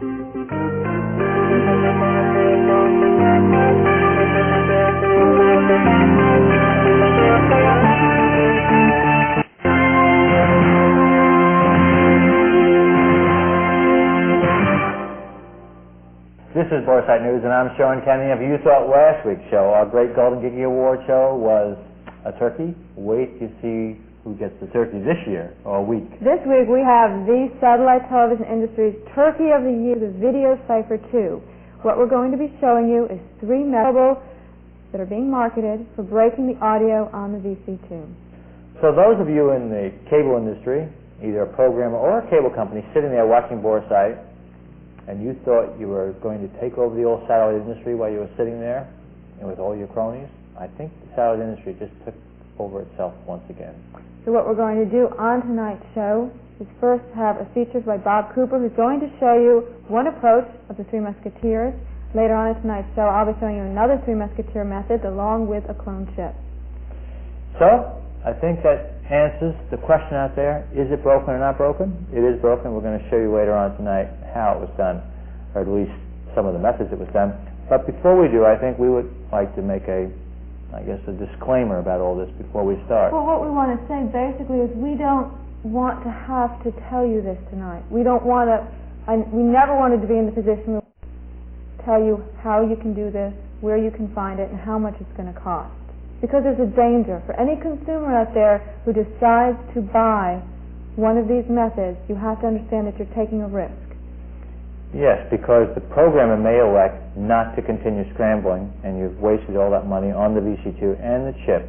This is Boresight News, and I'm Shaun Kenny. If you thought last week's show, our great Golden Gigi Award show, was a turkey, wait to see who gets the turkey this year, or week. This week we have the satellite television industry's Turkey of the Year, the Video Cipher 2. What we're going to be showing you is 3 methods that are being marketed for breaking the audio on the VC2. So those of you in the cable industry, either a programmer or a cable company, sitting there watching Boresight, and you thought you were going to take over the old satellite industry while you were sitting there and with all your cronies, I think the satellite industry just took over itself once again. So what we're going to do on tonight's show is first have a feature by Bob Cooper, who's going to show you one approach of the Three Musketeers. Later on in tonight's show, I'll be showing you another Three Musketeer method along with a clone chip. So I think that answers the question out there, is it broken or not broken? It is broken. We're going to show you later on tonight how it was done, or at least some of the methods it was done. But before we do, I think we would like to make a disclaimer about all this before we start. Well, what we want to say basically is we don't want to have to tell you this tonight. We don't want to, we never wanted to be in the position where we tell you how you can do this, where you can find it, and how much it's going to cost. Because there's a danger for any consumer out there who decides to buy one of these methods. You have to understand that you're taking a risk. Yes, because the programmer may elect not to continue scrambling, and you've wasted all that money on the VC2 and the chip,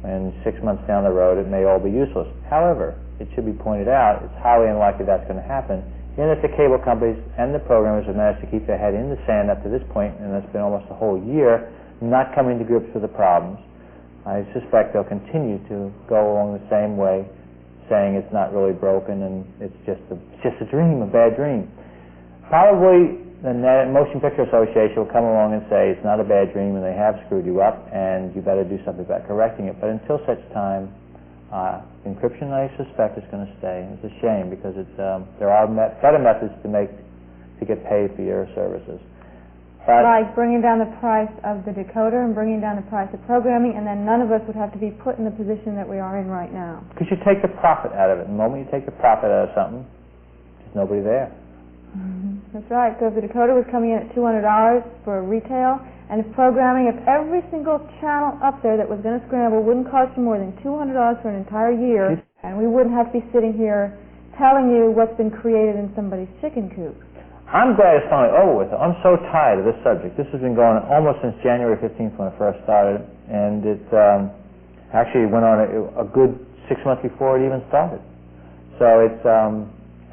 and 6 months down the road it may all be useless. However, it should be pointed out it's highly unlikely that's going to happen, and that the cable companies and the programmers have managed to keep their head in the sand up to this point, and it's been almost a whole year not coming to grips with the problems. I suspect they'll continue to go along the same way, saying it's not really broken and it's just a dream, a bad dream. Probably the Motion Picture Association will come along and say it's not a bad dream and they have screwed you up and you better do something about correcting it. But until such time, encryption, I suspect, is going to stay. It's a shame because there are better methods to get paid for your services. Like bringing down the price of the decoder and bringing down the price of programming, and then none of us would have to be put in the position that we are in right now. Because you take the profit out of it. The moment you take the profit out of something, there's nobody there. That's right. So if the decoder was coming in at $200 for retail, and if every single channel up there that was going to scramble wouldn't cost you more than $200 for an entire year, and we wouldn't have to be sitting here telling you what's been created in somebody's chicken coop. I'm glad it's finally over with. I'm so tired of this subject. This has been going on almost since January 15th when I first started, and it actually went on a good 6 months before it even started. So it's,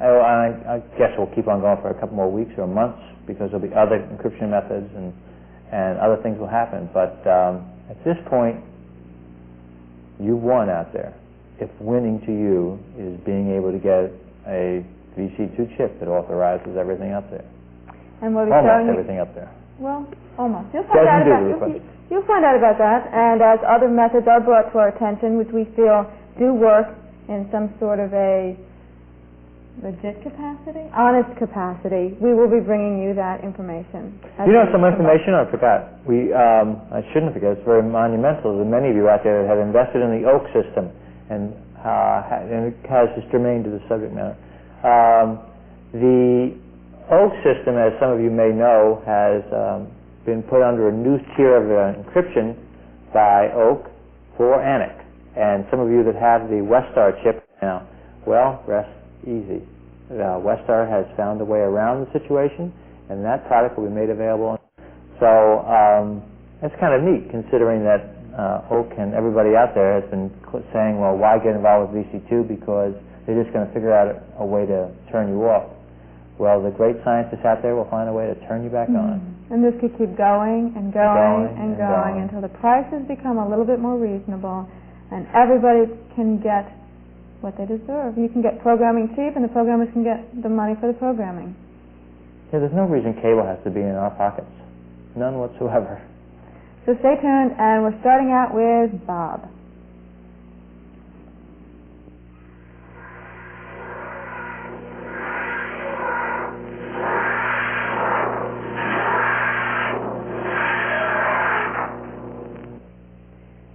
I guess we'll keep on going for a couple more weeks or months because there'll be other encryption methods and other things will happen. But at this point, you've won out there. If winning to you is being able to get a VC2 chip that authorizes everything up there. And we'll be almost everything up there. Well, almost. You'll find out about that. And as other methods are brought to our attention, which we feel do work in some sort of a legit capacity, honest capacity, we will be bringing you that information. You know some information I forgot. I shouldn't forget. It's very monumental to many of you out there that have invested in the Oak system, and it has just germane to the subject matter. The Oak system, as some of you may know, has been put under a new tier of encryption by Oak for ANIC. And some of you that have the Westar chip now, well, rest easy. Westar has found a way around the situation, and that product will be made available. So it's kind of neat, considering that Oak and everybody out there has been saying, well, why get involved with VC2 because they're just going to figure out a way to turn you off. Well, the great scientists out there will find a way to turn you back on. And this could keep going and going and going until the prices become a little bit more reasonable and everybody can get what they deserve. You can get programming cheap and the programmers can get the money for the programming. Yeah, there's no reason cable has to be in our pockets. None whatsoever. So stay tuned, and we're starting out with Bob.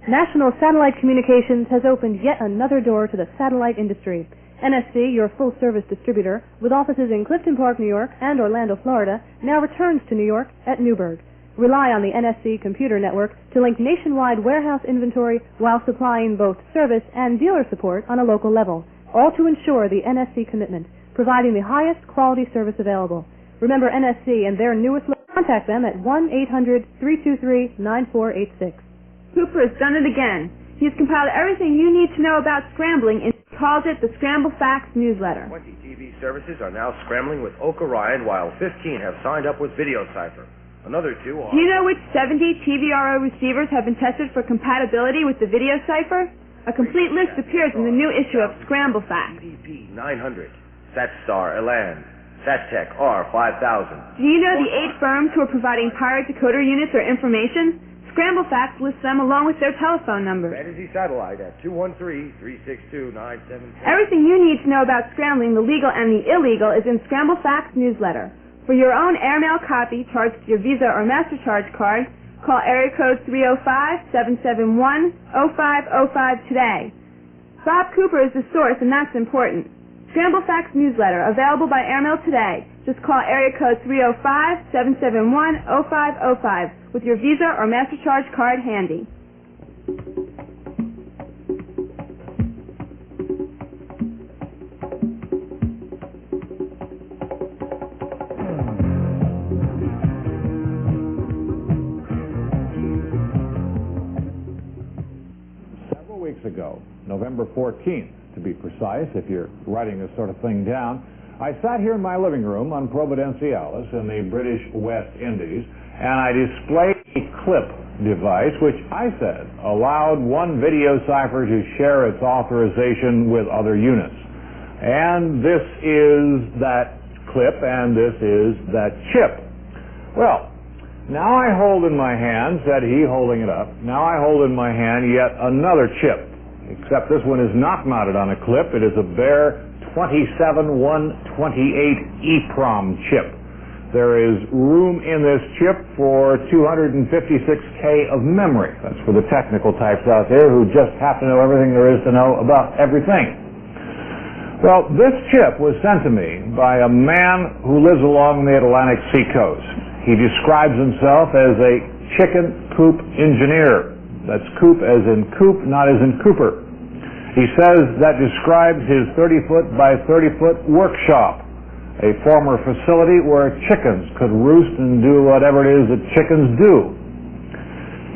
National Satellite Communications has opened yet another door to the satellite industry. NSC, your full-service distributor, with offices in Clifton Park, New York, and Orlando, Florida, now returns to New York at Newburgh. Rely on the NSC computer network to link nationwide warehouse inventory while supplying both service and dealer support on a local level, all to ensure the NSC commitment, providing the highest quality service available. Remember NSC and their newest contact them at 1-800-323-9486. Cooper has done it again. He's compiled everything you need to know about scrambling and calls it the Scramble Facts newsletter. 20 TV services are now scrambling with Oak Orion, while 15 have signed up with VideoCypher. Another 2 are... Do you know which 70 TVRO receivers have been tested for compatibility with the VideoCypher? A complete list appears in the new issue of Scramble Facts. EDP 900, SatStar Elan, SatTech R5000. Do you know the 8 firms who are providing pirate decoder units or information? Scramble Facts lists them along with their telephone numbers. Fantasy Satellite at 213-362-9710. Everything you need to know about scrambling, the legal and the illegal, is in Scramble Facts newsletter. For your own airmail copy charged to your Visa or MasterCharge card, call area code 305-771-0505 today. Bob Cooper is the source, and that's important. Scramble Facts newsletter, available by airmail today. Just call area code 305-771-0505 with your Visa or MasterCharge card handy. Several weeks ago, November 14th, to be precise, if you're writing this sort of thing down, I sat here in my living room on Providenciales in the British West Indies, and I displayed a clip device which I said allowed one VideoCypher to share its authorization with other units. And this is that clip, and this is that chip. Well, now I hold in my hand, said he holding it up, now I hold in my hand yet another chip, except this one is not mounted on a clip. It is a bare 27128 EEPROM chip. There is room in this chip for 256K of memory. That's for the technical types out there who just happen to know everything there is to know about everything. Well, this chip was sent to me by a man who lives along the Atlantic seacoast. He describes himself as a chicken coop engineer. That's coop as in coop, not as in Cooper. He says that describes his 30-foot by 30-foot workshop, a former facility where chickens could roost and do whatever it is that chickens do.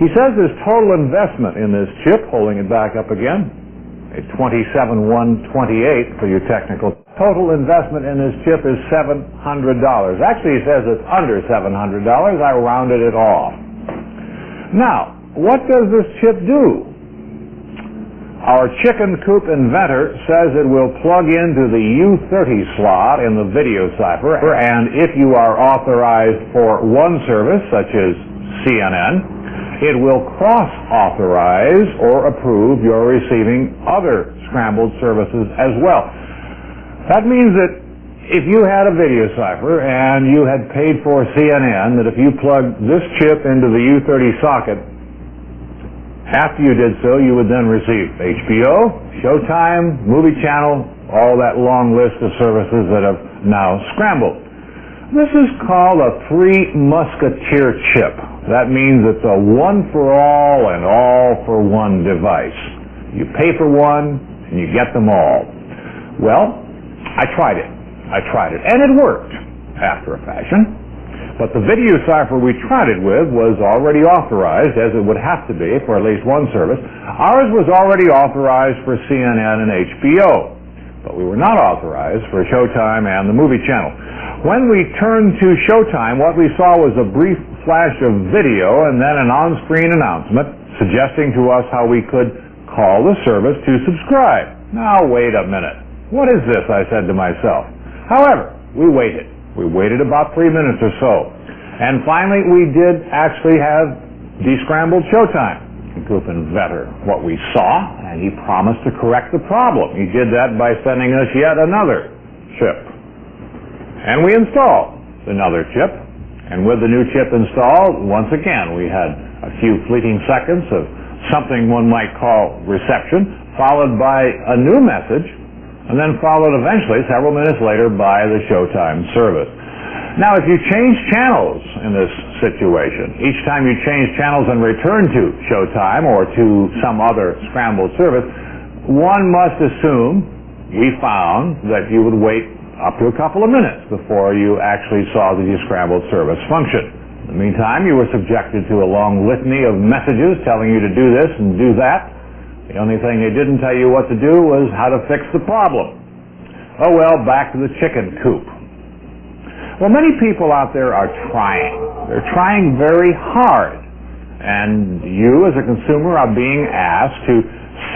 He says his total investment in this chip, holding it back up again, a 27128 for your technical, total investment in this chip is $700. Actually, he says it's under $700. I rounded it off. Now, what does this chip do? Our chicken coop inventor says it will plug into the U30 slot in the VideoCypher, and if you are authorized for one service, such as CNN, it will cross-authorize or approve your receiving other scrambled services as well. That means that if you had a VideoCypher and you had paid for CNN, that if you plugged this chip into the U30 socket, after you did so, you would then receive HBO, Showtime, Movie Channel, all that long list of services that have now scrambled. This is called a Three Musketeer chip. That means it's a one-for-all and all-for-one device. You pay for one, and you get them all. Well, I tried it, and it worked, after a fashion. But the VideoCypher we tried it with was already authorized, as it would have to be for at least one service. Ours was already authorized for CNN and HBO, but we were not authorized for Showtime and the Movie Channel. When we turned to Showtime, what we saw was a brief flash of video and then an on-screen announcement suggesting to us how we could call the service to subscribe. Now, wait a minute. What is this? I said to myself. However, we waited. We waited about 3 minutes or so. And finally, we did actually have descrambled Showtime. Coop inventor what we saw, and he promised to correct the problem. He did that by sending us yet another chip. And we installed another chip. And with the new chip installed, once again, we had a few fleeting seconds of something one might call reception, followed by a new message, and then followed eventually, several minutes later, by the showtime service. Now, if you change channels in this situation, each time you change channels and return to showtime or to some other scrambled service, one must assume, we found, that you would wait up to a couple of minutes before you actually saw the descrambled service function. In the meantime, you were subjected to a long litany of messages telling you to do this and do that. The only thing they didn't tell you what to do was how to fix the problem. Oh well, back to the chicken coop. Well, many people out there are trying. They're trying very hard. And you, as a consumer, are being asked to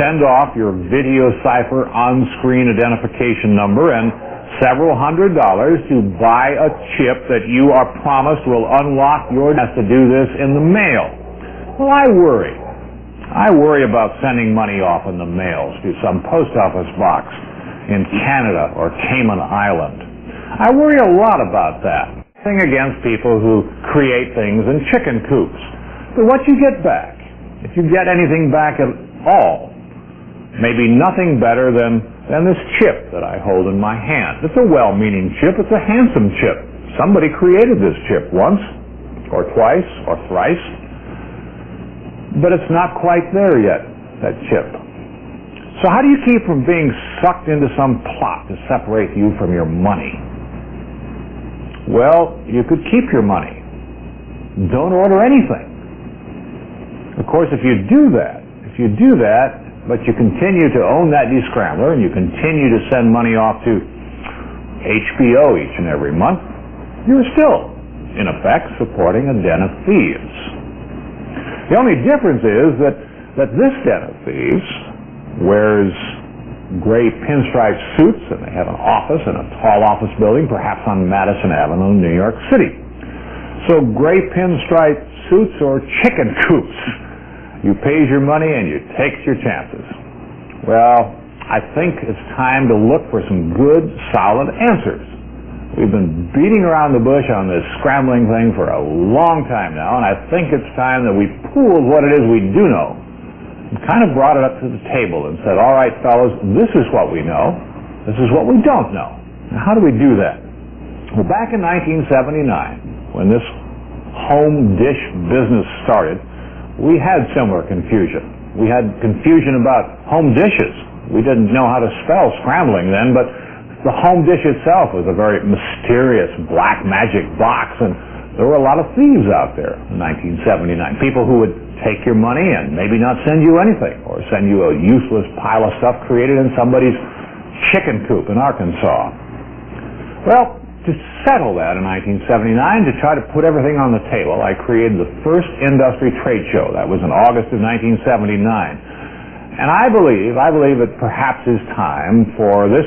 send off your video cipher on-screen identification number and several $100s to buy a chip that you are promised will unlock your nest to do this in the mail. Well, I worry. I worry about sending money off in the mail to some post office box in Canada or Cayman Island. I worry a lot about that. Thing against people who create things in chicken coops. But what you get back, if you get anything back at all, maybe nothing better than this chip that I hold in my hand. It's a well-meaning chip. It's a handsome chip. Somebody created this chip once, or twice, or thrice. But it's not quite there yet, that chip. So how do you keep from being sucked into some plot to separate you from your money? Well, you could keep your money. Don't order anything. Of course, if you do that, but you continue to own that descrambler and you continue to send money off to HBO each and every month, you're still, in effect, supporting a den of thieves. The only difference is that this den of thieves wears gray pinstripe suits, and they have an office in a tall office building, perhaps on Madison Avenue in New York City. So gray pinstripe suits or chicken coops. You pays your money and you takes your chances. Well, I think it's time to look for some good, solid answers. We've been beating around the bush on this scrambling thing for a long time now, and I think it's time that we pooled what it is we do know and kind of brought it up to the table and said, all right, fellas, this is what we know. This is what we don't know. Now, how do we do that? Well, back in 1979, when this home dish business started, we had similar confusion. We had confusion about home dishes. We didn't know how to spell scrambling then, but the home dish itself was a very mysterious black magic box, and there were a lot of thieves out there in 1979. People who would take your money and maybe not send you anything, or send you a useless pile of stuff created in somebody's chicken coop in Arkansas. Well, to settle that in 1979, to try to put everything on the table, I created the first industry trade show. That was in August of 1979. And I believe it perhaps is time for this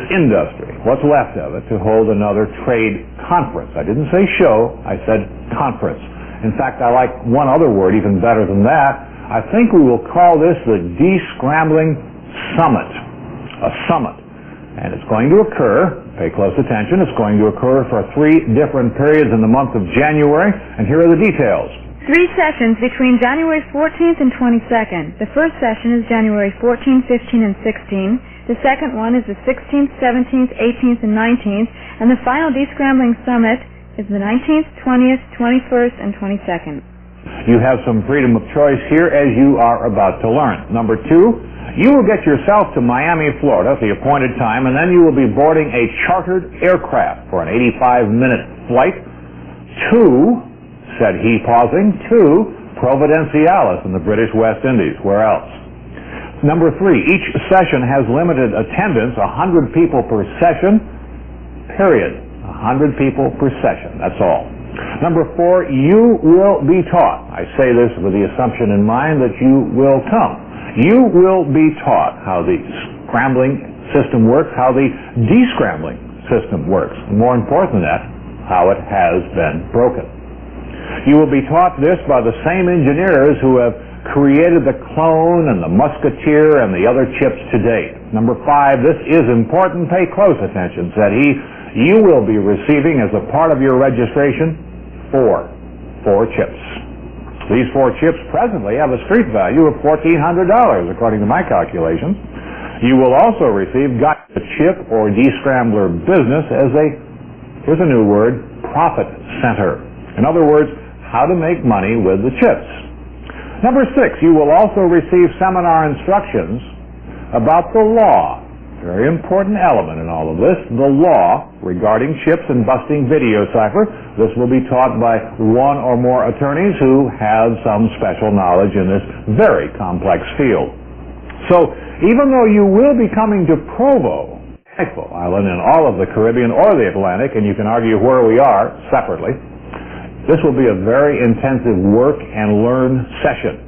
industry, what's left of it, to hold another trade conference. I didn't say show, I said conference. In fact, I like one other word even better than that. I think we will call this the Descrambling Summit. A summit. And it's going to occur, pay close attention, it's going to occur for 3 different periods in the month of January, and here are the details. 3 sessions between January 14th and 22nd. The first session is January 14th, 15th, and 16th. The second one is the 16th, 17th, 18th, and 19th. And the final Descrambling Summit is the 19th, 20th, 21st, and 22nd. You have some freedom of choice here, as you are about to learn. Number 2, you will get yourself to Miami, Florida at the appointed time, and then you will be boarding a chartered aircraft for an 85-minute flight to, said he, pausing, to Providenciales in the British West Indies. Where else? Number 3, each session has limited attendance, 100 people per session, period. 100 people per session, that's all. Number 4, you will be taught. I say this with the assumption in mind that you will come. You will be taught how the scrambling system works, how the descrambling system works. And more important than that, how it has been broken. You will be taught this by the same engineers who have created the clone and the musketeer and the other chips to date. Number 5, this is important, pay close attention, said he. You will be receiving, as a part of your registration, 4 chips. These 4 chips presently have a street value of $1,400, according to my calculations. You will also receive a chip or descrambler business as here's a new word, profit center. In other words, how to make money with the chips. Number 6, you will also receive seminar instructions about the law. Very important element in all of this, the law regarding chips and busting video cipher. This will be taught by 1 or more attorneys who have some special knowledge in this very complex field. So, even though you will be coming to Provo, Island, in all of the Caribbean or the Atlantic, and you can argue where we are separately, this will be a very intensive work and learn session.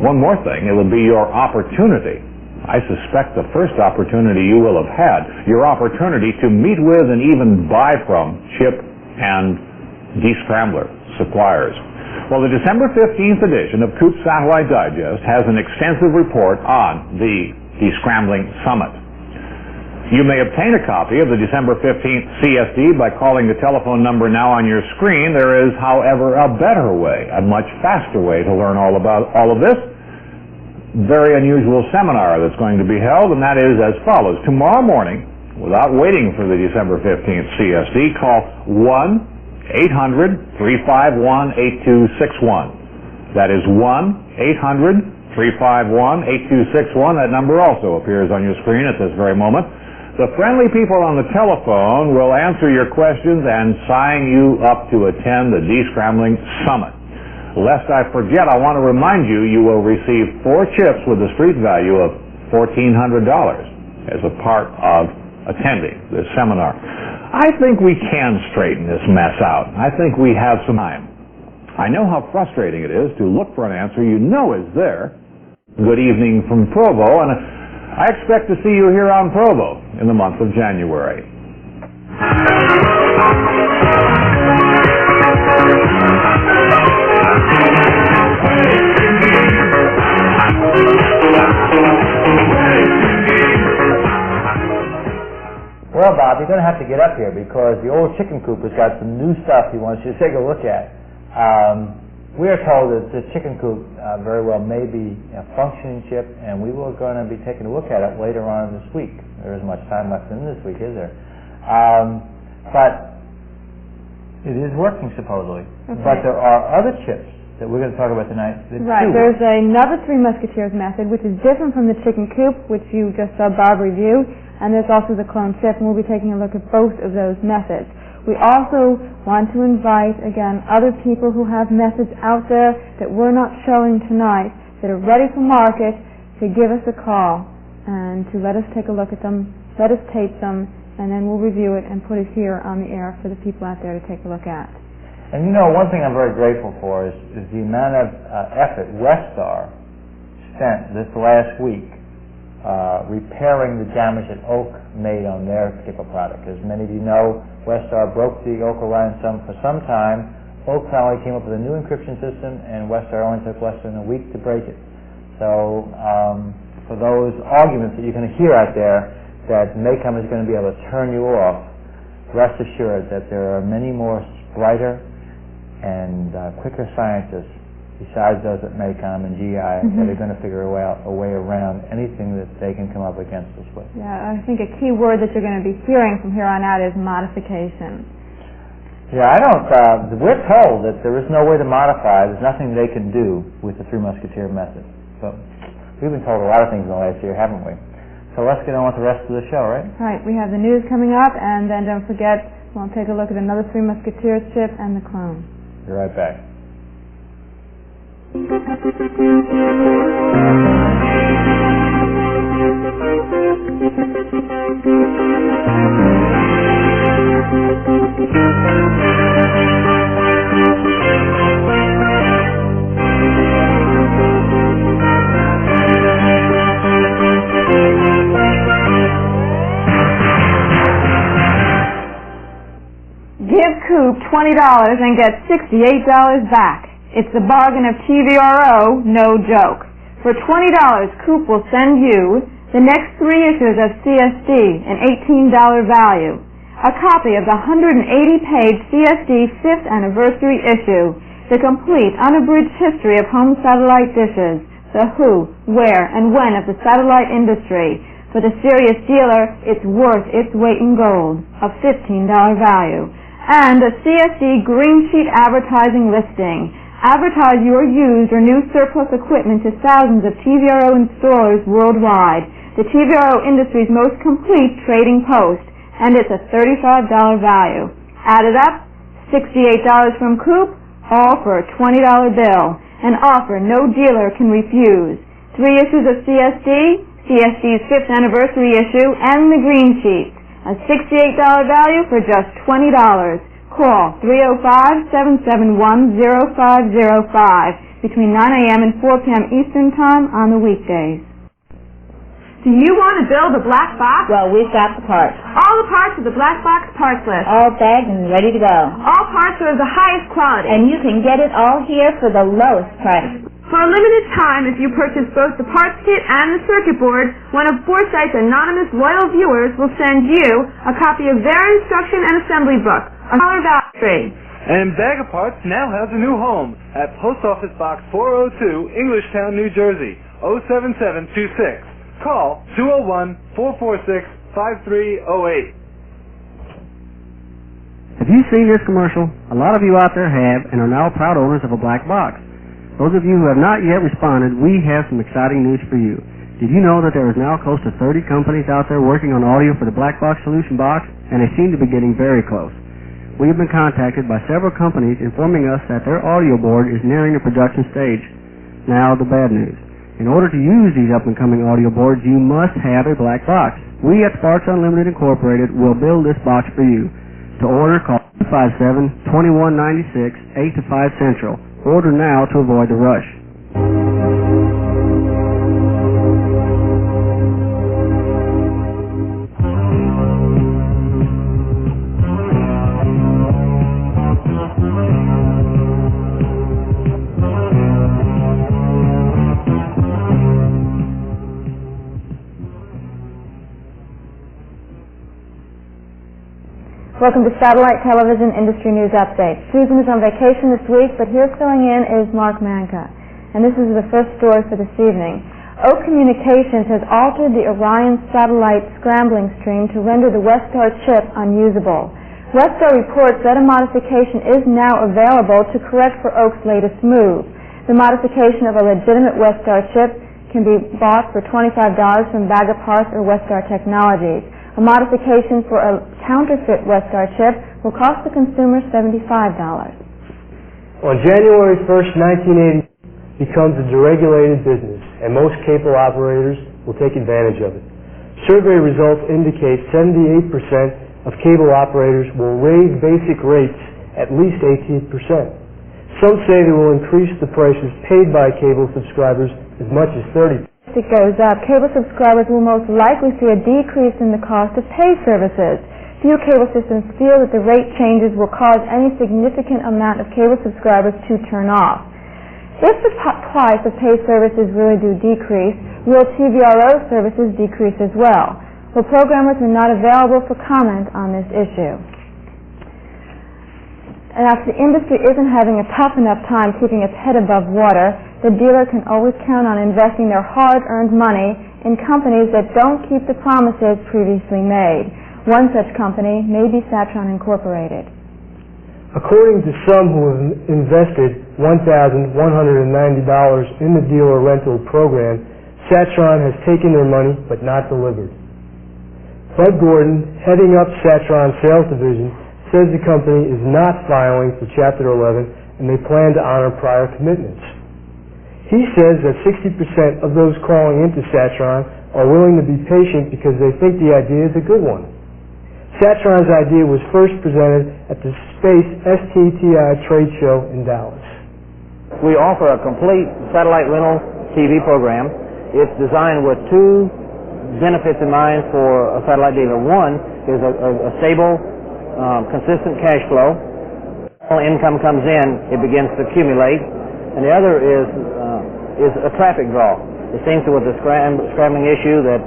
One more thing, it will be your opportunity. I suspect the first opportunity you will have had, your opportunity to meet with and even buy from chip and descrambler suppliers. Well, the December 15th edition of Coop Satellite Digest has an extensive report on the Descrambling Summit. You may obtain a copy of the December 15th CSD by calling the telephone number now on your screen. There is, however, a better way, a much faster way to learn all about all of this. Very unusual seminar that's going to be held, and that is as follows. Tomorrow morning, without waiting for the December 15th CSD, call 1-800-351-8261. That is 1-800-351-8261. That number also appears on your screen at this very moment. The friendly people on the telephone will answer your questions and sign you up to attend the Descrambling Summit. Lest I forget, I want to remind you, you will receive 4 chips with a street value of $1,400 as a part of attending this seminar. I think we can straighten this mess out. I think we have some time. I know how frustrating it is to look for an answer you know is there. Good evening from Provo, and I expect to see you here on Provo in the month of January. Well, Bob, you're going to have to get up here because the old chicken coop has got some new stuff he wants you to take a look at. We are told that the chicken coop very well may be a functioning chip, and we were going to be taking a look at it later on this week. There isn't much time left in this week, is there? But it is working, supposedly. Okay. But there are other chips that we're going to talk about tonight that Right. There's another Three Musketeers method, which is different from the chicken coop, which you just saw Bob review, and there's also the clone chip, and we'll be taking a look at both of those methods. We also want to invite, again, other people who have methods out there that we're not showing tonight that are ready for market to give us a call and to let us take a look at them, let us tape them, and then we'll review it and put it here on the air for the people out there to take a look at. And you know, one thing I'm very grateful for is the amount of effort Westar spent this last week repairing the damage that Oak made on their particular product. As many of you know, Westar broke the Oak Orion for some time. Oak finally came up with a new encryption system, and Westar only took less than a week to break it. So for those arguments that you're going to hear out there that Maycom is going to be able to turn you off, rest assured that there are many more brighter and quicker scientists besides those at Maycom and GI that are going to figure a way around anything that they can come up against us with. Yeah, I think a key word that you're going to be hearing from here on out is modification. Yeah, I don't, we're told that there is no way to modify, there's nothing they can do with the Three Musketeer method. So we've been told a lot of things in the last year, haven't we? So let's get on with the rest of the show, right? Right, we have the news coming up, and then don't forget, we'll take a look at another Three Musketeers chip and the clone. Be right back. Give Coop $20 and get $68 back. It's the bargain of TVRO, no joke. For $20, Coop will send you the next 3 issues of CSD, an $18 value, a copy of the 180-page CSD 5th anniversary issue, the complete, unabridged history of home satellite dishes, the who, where, and when of the satellite industry. For the serious dealer, it's worth its weight in gold, a $15 value. And a CSD green sheet advertising listing. Advertise your used or new surplus equipment to thousands of TVRO installers worldwide. The TVRO industry's most complete trading post, and it's a $35 value. Add it up, $68 from Coop, all for a $20 bill. An offer no dealer can refuse. 3 issues of CSD, CSD's 5th anniversary issue, and the green sheet. A $68 value for just $20. Call 305-771-0505 between 9 a.m. and 4 p.m. Eastern Time on the weekdays. Do you want to build a black box? Well, we've got the parts. All the parts of the black box parts list. All bagged and ready to go. All parts are of the highest quality. And you can get it all here for the lowest price. For a limited time, if you purchase both the parts kit and the circuit board, one of Boresight's anonymous loyal viewers will send you a copy of their instruction and assembly book, a $1 value. And Bag of Parts now has a new home at Post Office Box 402, Englishtown, New Jersey, 07726. Call 201-446-5308. Have you seen this commercial? A lot of you out there have and are now proud owners of a black box. Those of you who have not yet responded, we have some exciting news for you. Did you know that there is now close to 30 companies out there working on audio for the Black Box Solution Box, and they seem to be getting very close. We have been contacted by several companies informing us that their audio board is nearing the production stage. Now the bad news. In order to use these up-and-coming audio boards, you must have a black box. We at Sparks Unlimited Incorporated will build this box for you. To order, call 257-2196, 8 to 5 Central. Order now to avoid the rush. Welcome to Satellite Television Industry News Update. Susan is on vacation this week, but here filling in is Mark Manka. And this is the first story for this evening. Oak Communications has altered the Orion satellite scrambling stream to render the Westar chip unusable. Westar reports that a modification is now available to correct for Oak's latest move. The modification of a legitimate Westar chip can be bought for $25 from Bag of Parts or Westar Technologies. A modification for a counterfeit Westar chip will cost the consumer $75. On January 1st, 1980, becomes a deregulated business, and most cable operators will take advantage of it. Survey results indicate 78% of cable operators will raise basic rates at least 18%. Some say they will increase the prices paid by cable subscribers as much as 30%. If it goes up, cable subscribers will most likely see a decrease in the cost of pay services. Few cable systems feel that the rate changes will cause any significant amount of cable subscribers to turn off. If the price of pay services really do decrease, will TVRO services decrease as well? Well, programmers are not available for comment on this issue. And if the industry isn't having a tough enough time keeping its head above water, the dealer can always count on investing their hard-earned money in companies that don't keep the promises previously made. One such company may be Satron Incorporated. According to some who have invested $1,190 in the dealer rental program, Satron has taken their money but not delivered. Bud Gordon, heading up Satron's sales division, says the company is not filing for Chapter 11 and they plan to honor prior commitments. He says that 60% of those calling into Satron are willing to be patient because they think the idea is a good one. Satron's idea was first presented at the Space STTI trade show in Dallas. We offer a complete satellite rental TV program. It's designed with two benefits in mind for a satellite dealer. One is a stable, consistent cash flow. When income comes in, it begins to accumulate. And the other is a traffic draw. It seems to, with the scrambling issue, that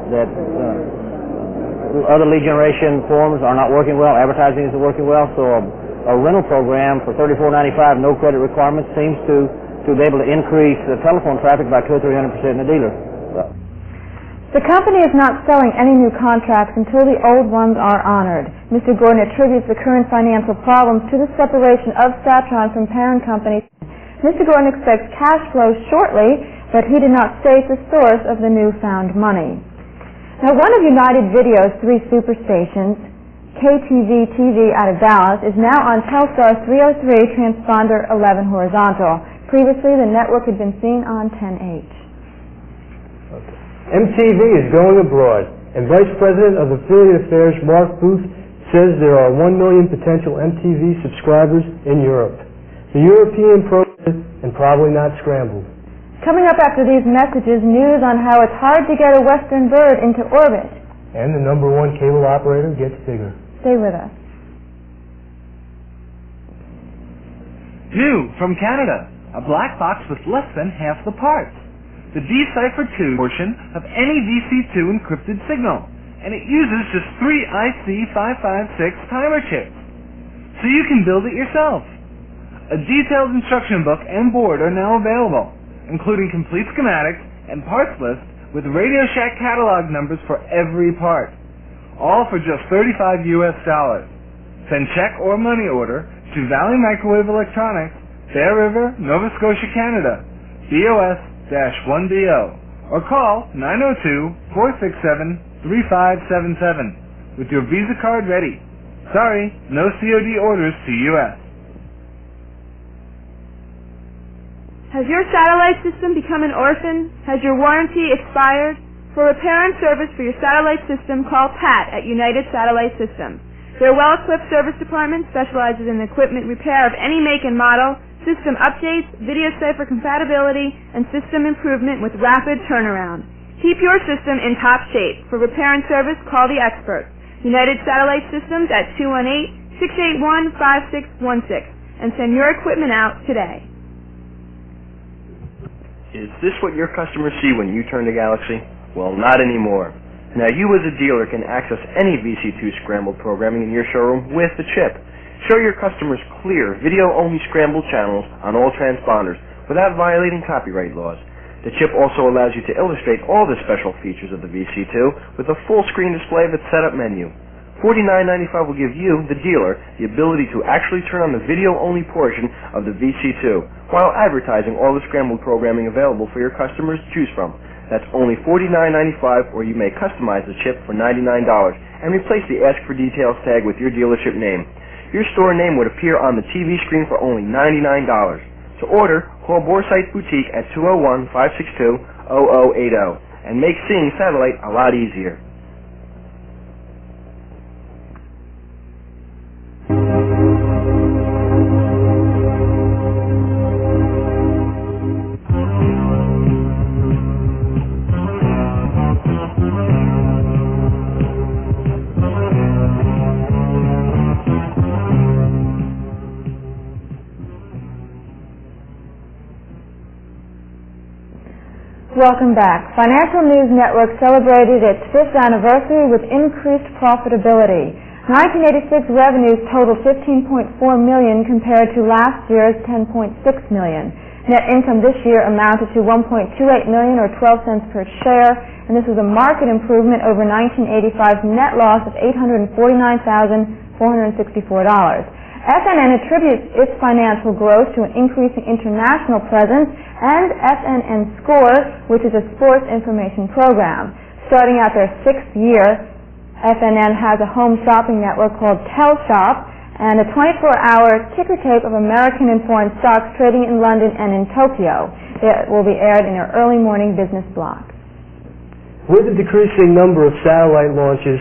other lead generation forms are not working well, advertising isn't working well, so a rental program for $34.95, no credit requirements, seems to be able to increase the telephone traffic by 200 or 300% in the dealer. The company is not selling any new contracts until the old ones are honored. Mr. Gordon attributes the current financial problems to the separation of Satron from parent company. Mr. Gordon expects cash flow shortly, but he did not state the source of the newfound money. Now, one of United Video's 3 superstations, KTV-TV out of Dallas, is now on Telstar 303 transponder 11 horizontal. Previously, the network had been seen on 10H. MTV is going abroad, and Vice President of Affiliate Affairs Mark Booth says there are 1 million potential MTV subscribers in Europe. The European program, and probably not scrambled. Coming up after these messages, news on how it's hard to get a Western bird into orbit. And the #1 cable operator gets bigger. Stay with us. New from Canada, a black box with less than half the parts. The Decipher 2 portion of any VC2 encrypted signal, and it uses just 3 IC556 timer chips. So you can build it yourself. A detailed instruction book and board are now available, including complete schematics and parts list with Radio Shack catalog numbers for every part. All for just $35 US. Send check or money order to Valley Microwave Electronics, Bear River, Nova Scotia, Canada, BOS-1BO, or call 902-467-3577 with your Visa card ready. Sorry, no COD orders to U.S. Has your satellite system become an orphan? Has your warranty expired? For repair and service for your satellite system, call Pat at United Satellite Systems. Their well-equipped service department specializes in equipment repair of any make and model, system updates, video cipher compatibility, and system improvement with rapid turnaround. Keep your system in top shape. For repair and service, call the experts. United Satellite Systems at 218-681-5616 and send your equipment out today. Is this what your customers see when you turn to Galaxy? Well, not anymore. Now you as a dealer can access any VC2 scrambled programming in your showroom with the chip. Show your customers clear, video-only scrambled channels on all transponders without violating copyright laws. The chip also allows you to illustrate all the special features of the VC2 with a full-screen display of its setup menu. $49.95 will give you, the dealer, the ability to actually turn on the video-only portion of the VC2 while advertising all the scrambled programming available for your customers to choose from. That's only $49.95, or you may customize the chip for $99 and replace the Ask for Details tag with your dealership name. Your store name would appear on the TV screen for only $99. To order, call Boresight Boutique at 201-562-0080 and make seeing satellite a lot easier. Welcome back. Financial News Network celebrated its 5th anniversary with increased profitability. 1986 revenues totaled $15.4 million compared to last year's $10.6 million. Net income this year amounted to $1.28 million or 12 cents per share, and this was a marked improvement over 1985's net loss of $849,464. FNN attributes its financial growth to an increasing international presence and FNN Score, which is a sports information program. Starting out their 6th year, FNN has a home shopping network called TelShop and a 24-hour ticker tape of American and foreign stocks trading in London and in Tokyo. It will be aired in their early morning business block. With the decreasing number of satellite launches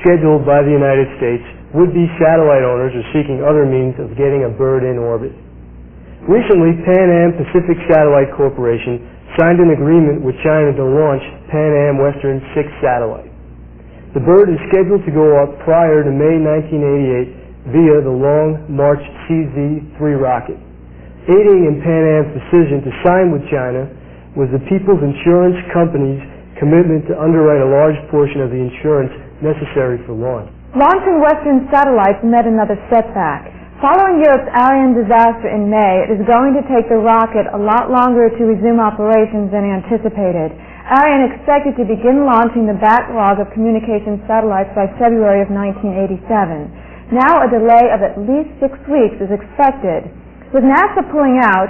scheduled by the United States, would-be satellite owners are seeking other means of getting a bird in orbit. Recently, Pan Am Pacific Satellite Corporation signed an agreement with China to launch Pan Am Western 6 satellite. The bird is scheduled to go up prior to May 1988 via the Long March CZ-3 rocket. Aiding in Pan Am's decision to sign with China was the People's Insurance Company's commitment to underwrite a large portion of the insurance necessary for launch. Launching Western satellites met another setback. Following Europe's Ariane disaster in May, it is going to take the rocket a lot longer to resume operations than anticipated. Ariane expected to begin launching the backlog of communications satellites by February of 1987. Now a delay of at least 6 weeks is expected. With NASA pulling out,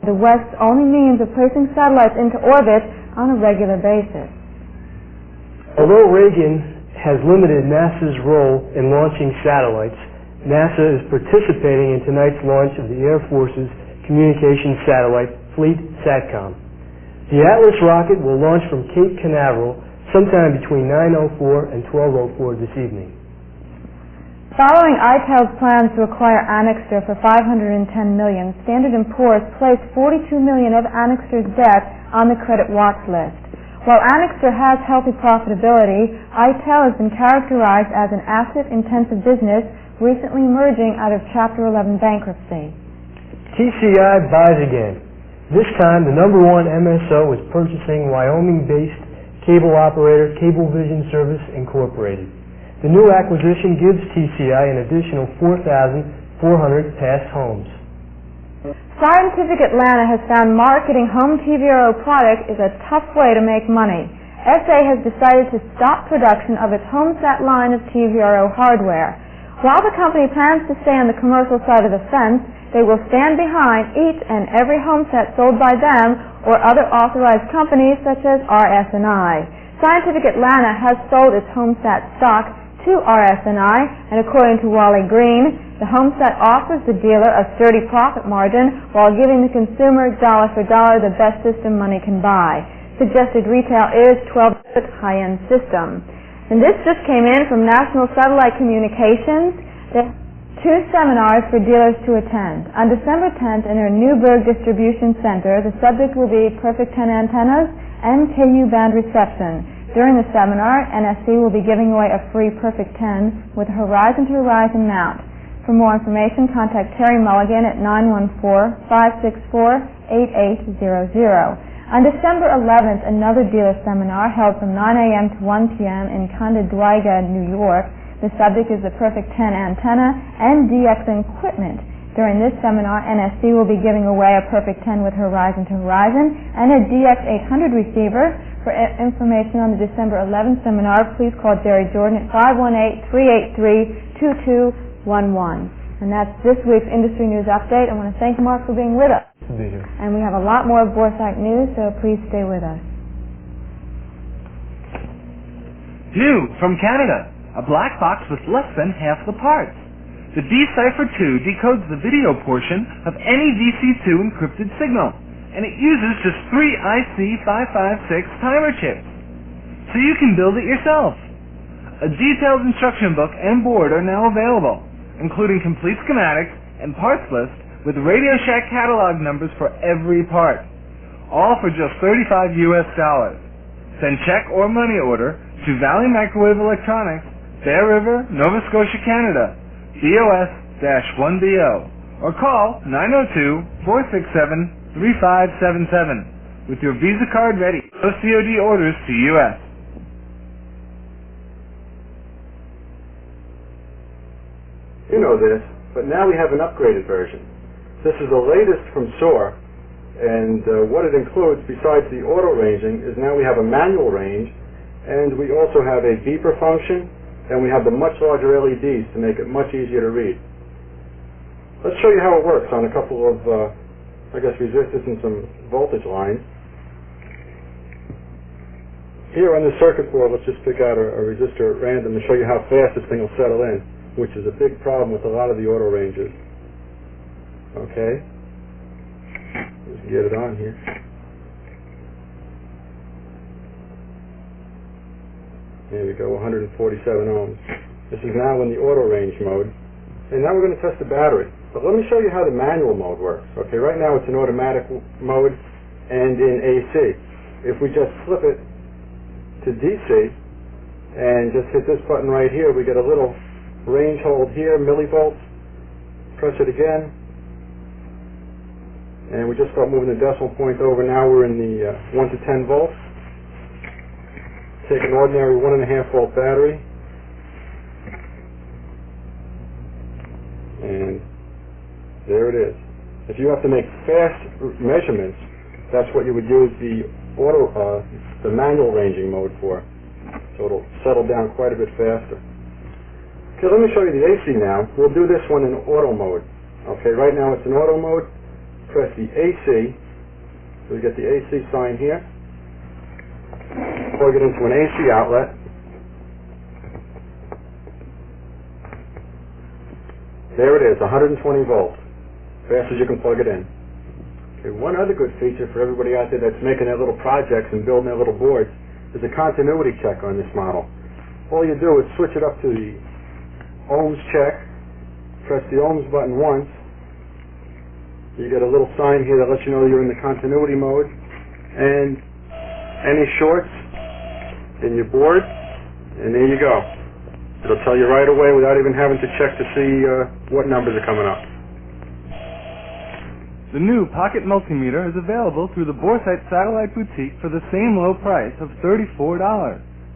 the West's only means of placing satellites into orbit on a regular basis. Although Reagan has limited NASA's role in launching satellites, NASA is participating in tonight's launch of the Air Force's communications satellite, Fleet SATCOM. The Atlas rocket will launch from Cape Canaveral sometime between 9:04 and 12:04 this evening. Following ITEL's plans to acquire Annixter for $510 million, Standard & Poor's placed $42 million of Annixter's debt on the credit watch list. While Annixter has healthy profitability, ITEL has been characterized as an asset-intensive business recently emerging out of Chapter 11 bankruptcy. TCI buys again. This time, the #1 MSO is purchasing Wyoming-based cable operator Cablevision Service Incorporated. The new acquisition gives TCI an additional 4,400 passed homes. Scientific Atlanta has found marketing home TVRO product is a tough way to make money. SA has decided to stop production of its HomeSat line of TVRO hardware. While the company plans to stay on the commercial side of the fence, they will stand behind each and every HomeSat sold by them or other authorized companies such as RS&I. Scientific Atlanta has sold its HomeSat stock to RS&I, and according to Wally Green, the HomeSat offers the dealer a sturdy profit margin while giving the consumer dollar for dollar the best system money can buy. Suggested retail is $12 high-end system. And this just came in from National Satellite Communications. There are 2 seminars for dealers to attend. On December 10th in their Newburgh Distribution Center, the subject will be Perfect 10 antennas and KU band reception. During the seminar, NSC will be giving away a free Perfect 10 with a horizon-to-horizon mount. For more information, contact Terry Mulligan at 914-564-8800. On December 11th, another dealer seminar held from 9 a.m. to 1 p.m. in Condadwiga, New York. The subject is the Perfect 10 antenna and DX equipment. During this seminar, NSC will be giving away a Perfect 10 with Horizon to Horizon and a DX 800 receiver. For information on the December 11th seminar, please call Jerry Jordan at 518-383-2211. And that's this week's Industry News Update. I want to thank Mark for being with us. And we have a lot more of Boresight news, so please stay with us. New from Canada, a black box with less than half the parts. The D-Cipher 2 decodes the video portion of any VC2 encrypted signal, and it uses just 3 IC556 timer chips. So you can build it yourself. A detailed instruction book and board are now available, including complete schematics and parts list with Radio Shack catalog numbers for every part, all for just $35 US. Send check or money order to Valley Microwave Electronics, Bear River, Nova Scotia, Canada, BOS-1BO, or call 902-467-3577 with your Visa card ready. No COD orders to US. You know this, but now we have an upgraded version. This is the latest from SOAR, and what it includes, besides the auto ranging, is now we have a manual range, and we also have a beeper function, and we have the much larger LEDs to make it much easier to read. Let's show you how it works on a couple of, resistors and some voltage lines. Here on the circuit board, let's just pick out a resistor at random and show you how fast this thing will settle in, which is a big problem with a lot of the auto rangers. Okay, let's get it on here. There we go, 147 ohms. This is now in the auto range mode. And now we're going to test the battery. But let me show you how the manual mode works. Okay, right now it's in automatic mode and in AC. If we just flip it to DC and just hit this button right here, we get a little range hold here, millivolts. Press it again. And we just start moving the decimal point over. Now we're in the 1 to 10 volts. Take an ordinary 1.5 volt battery and There it is. If you have to make fast measurements, that's what you would use the manual ranging mode for. So it'll settle down quite a bit faster. Okay, let me show you the AC now. We'll do this one in auto mode. Okay, right now it's in auto mode. Press the AC. So we get the AC sign here. Plug it into an AC outlet. There it is, 120 volts. Fast as you can plug it in. Okay, one other good feature for everybody out there that's making their little projects and building their little boards is a continuity check on this model. All you do is switch it up to the ohms check, press the ohms button once. You get a little sign here that lets you know you're in the continuity mode, and any shorts in your board, and there you go. It'll tell you right away without even having to check to see what numbers are coming up. The new Pocket Multimeter is available through the Boresight Satellite Boutique for the same low price of $34.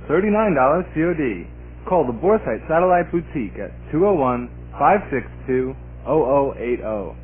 $39 COD. Call the Boresight Satellite Boutique at 201-562-0080.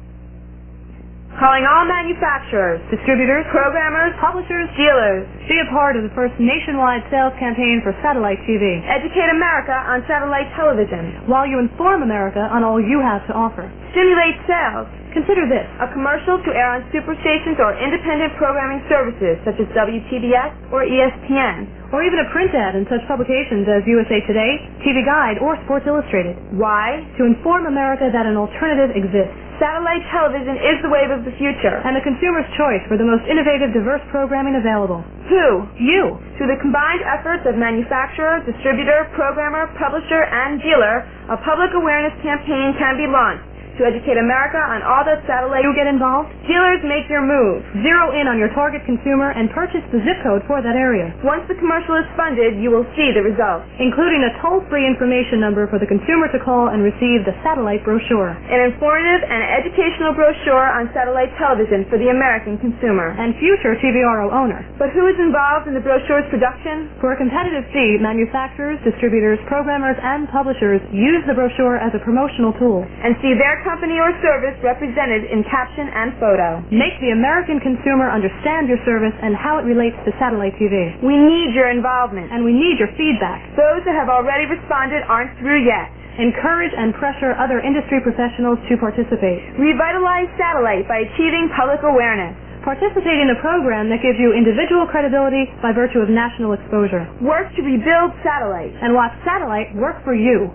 Calling all manufacturers, Distributors, programmers, publishers, dealers. be a part of the first nationwide sales campaign for satellite TV. Educate America on satellite television. While you inform America on all you have to offer. Stimulate sales. Consider this. A commercial to air on superstations or independent programming services such as WTBS or ESPN. Or even a print ad in such publications as USA Today, TV Guide, or Sports Illustrated. Why? To inform America that an alternative exists. Satellite television is the wave of the future. And the consumer's choice for the most innovative, diverse programming available. Who? You. Through the combined efforts of manufacturer, distributor, programmer, publisher, and dealer, a public awareness campaign can be launched to educate America on all that satellite. You get involved? Dealers make your move. Zero in on your target consumer and purchase the zip code for that area. Once the commercial is funded, you will see the results. Including a toll-free information number for the consumer to call and receive the satellite brochure. An informative and educational brochure on satellite television for the American consumer. And future TVRO owner. But who is involved in the brochure's production? For a competitive fee, manufacturers, distributors, programmers, and publishers use the brochure as a promotional tool. And see their company or service represented in caption and photo. Make the American consumer understand your service and how it relates to satellite TV. We need your involvement. And we need your feedback. Those that have already responded aren't through yet. Encourage and pressure other industry professionals to participate. Revitalize satellite by achieving public awareness. Participate in a program that gives you individual credibility by virtue of national exposure. Work to rebuild satellite. And watch satellite work for you.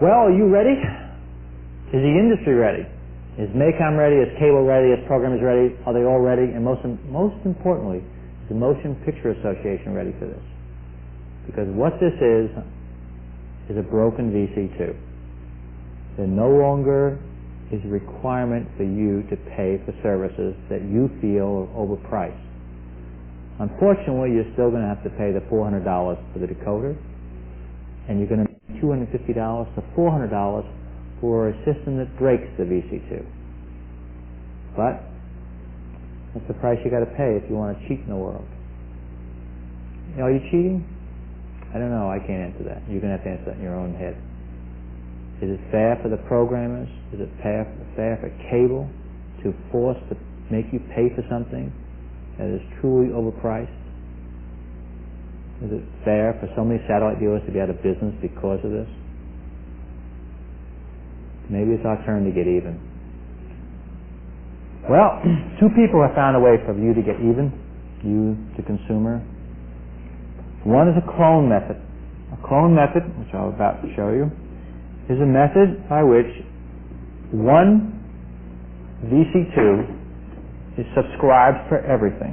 Well, are you ready? Is the industry ready? Is MACOM ready? Is cable ready? Is programmers ready? Are they all ready? And most importantly, is the Motion Picture Association ready for this? Because what this is a broken VC2. There no longer is a requirement for you to pay for services that you feel are overpriced. Unfortunately, you're still going to have to pay the $400 for the decoder, and you're going to pay $250 to $400 for a system that breaks the VC2. But that's the price you got to pay if you want to cheat in the world. Are you cheating? I don't know. I can't answer that. You're going to have to answer that in your own head. Is it fair for the programmers? Is it fair for cable to force to make you pay for something that is truly overpriced? Is it fair for so many satellite dealers to be out of business because of this? Maybe it's our turn to get even. Well, two people have found a way for you to get even, you, the consumer. One is a clone method. A clone method, which I'm about to show you, is a method by which one VC2 is subscribed for everything.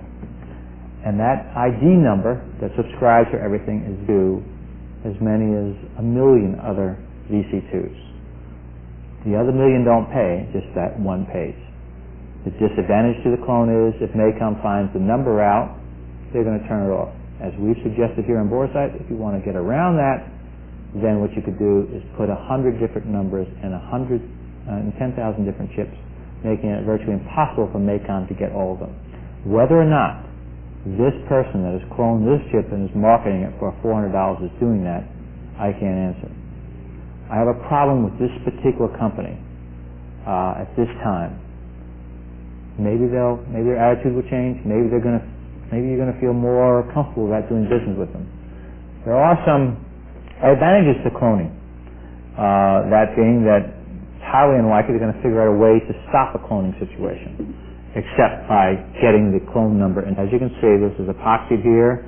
And that ID number that subscribes for everything is due as many as 1 million other VC2s. The other 1 million don't pay, just that one pays. The disadvantage to the clone is if MACOM finds the number out, they're going to turn it off. As we've suggested here in Boresight, if you want to get around that, then what you could do is put 100 different numbers and 10,000 different chips making it virtually impossible for MACOM to get all of them. Whether or not this person that has cloned this chip and is marketing it for $400 is doing that, I can't answer. I have a problem with this particular company at this time. Maybe their attitude will change. Maybe you're going to feel more comfortable about doing business with them. There are some advantages to cloning. That being that it's highly unlikely they're going to figure out a way to stop a cloning situation, except by getting the clone number. And as you can see, this is epoxied here,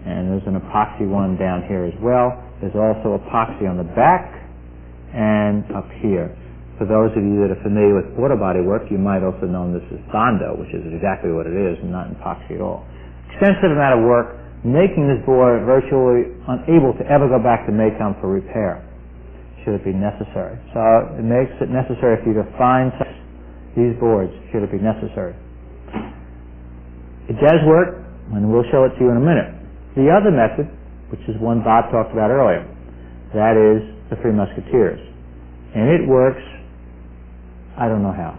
and there's an epoxy one down here as well. There's also epoxy on the back and up here. For those of you that are familiar with auto body work, you might also know this as Bondo, which is exactly what it is, and not epoxy at all. Extensive amount of work, making this board virtually unable to ever go back to MACOM for repair, should it be necessary. So it makes it necessary for you to find these boards, should it be necessary. It does work, and we'll show it to you in a minute. The other method, which is one Bob talked about earlier, that is the Three Musketeers. And it works, I don't know how.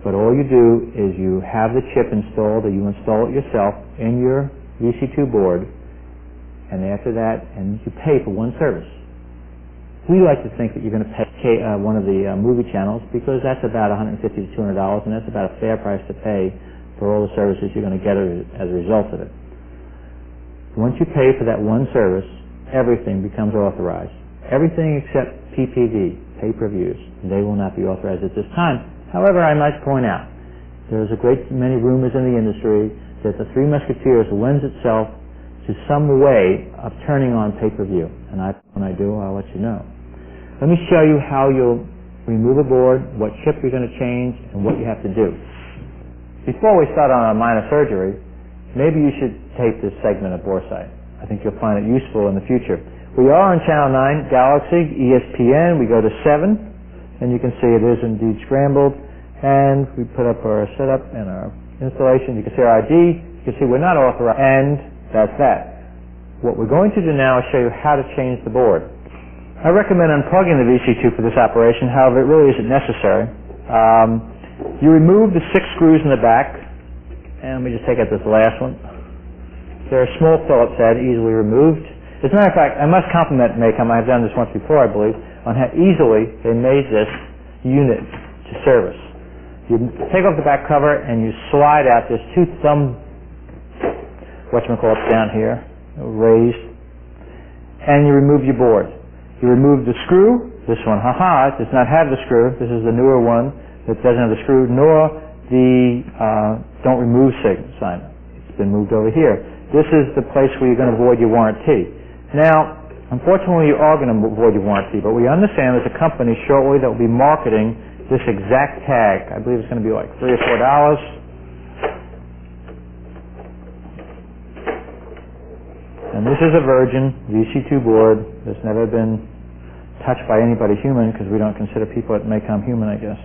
But all you do is you have the chip installed, or you install it yourself in your VC2 board, and after that, and you pay for one service. We like to think that you're going to pay one of the movie channels, because that's about $150 to $200, and that's about a fair price to pay for all the services you're going to get as a result of it. Once you pay for that one service, everything becomes authorized. Everything except PPV, pay-per-views. They will not be authorized at this time. However, I must point out, there's a great many rumors in the industry that the Three Musketeers lends itself to some way of turning on pay-per-view. And when I do, I'll let you know. Let me show you how you'll remove a board, what chip you're going to change, and what you have to do. Before we start on a minor surgery, maybe you should tape this segment of Boresight. I think you'll find it useful in the future. We are on Channel 9, Galaxy, ESPN. We go to 7, and you can see it is indeed scrambled. And we put up our setup and our installation. You can see our ID. You can see we're not authorized, and that's that. What we're going to do now is show you how to change the board. I recommend unplugging the VC2 for this operation. However, it really isn't necessary. You remove the 6 screws in the back, and let me just take out this last one. They're a small Phillips head, easily removed. As a matter of fact, I must compliment MACOM, I've done this once before, I believe, on how easily they made this unit to service. You take off the back cover and you slide out. There's 2 thumb, whatchamacallits down here, raised, and you remove your board. You remove the screw, this one, it does not have the screw. This is the newer one that doesn't have the screw, nor the don't remove sign. It's been moved over here. This is the place where you're going to void your warranty. Now, unfortunately, you are going to void your warranty, but we understand there's a company shortly that will be marketing this exact tag. I believe it's going to be like $3 or $4. And this is a virgin VC2 board that's never been touched by anybody human, because we don't consider people at MACOM human, I guess.